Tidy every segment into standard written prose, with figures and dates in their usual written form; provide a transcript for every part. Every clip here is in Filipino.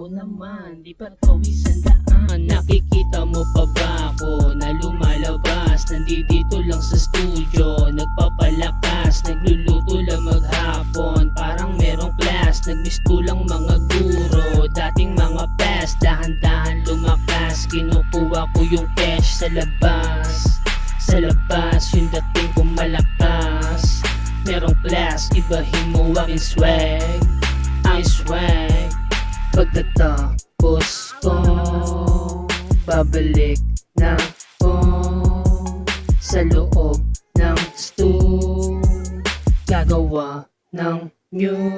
mo naman, di pa pawisan daan. Nakikita mo pa ba ako na lumalabas? Nandito lang sa studio, nagpapalakas, nagluluto lang maghapon, parang merong class. Nagmisto lang mga guro, dating mga past, dahan-dahan lumakas. Kinukuha ko yung cash sa labas, sa labas yung dating ko malakas. Merong class, ibahin mo aking swag, ang swag. Pagkatapos ko, babalik na ko sa loob ng stool, gagawa ng new.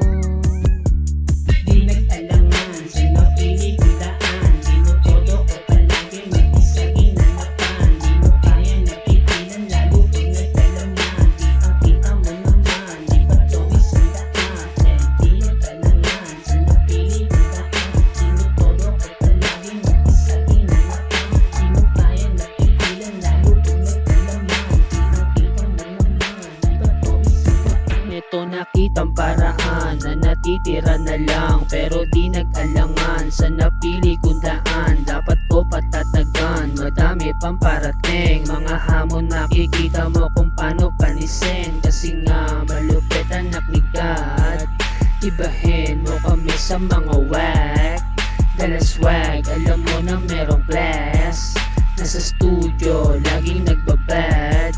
Di nag-alangan sa napili kong daan, tinutodo ko palagi mag-isa ginanapan. Di mo kaya napipilan lalo pag nagkalaman. Kitang-kita mo naman, di pa tawis ang daan. Di nag-alangan sa napili kong daan, tinutodo ko palagi mag-isa ginanapan. Di mo kaya napipilan lalo pag nagkalaman. Kitang-kita mo naman, di pa tawis ang daan. Ito nakitang paraan na natitira na lang, pero di nag-alangan sa napili kong daan. Dapat ko patatagan, madami pang parating. Mga hamon nakikita mo kung paano panisin, kasi nga malupit ang nakligat. Ibahin mo kami sa mga whack, dala swag, alam mo na merong class. Nasa studio, laging nagbabad,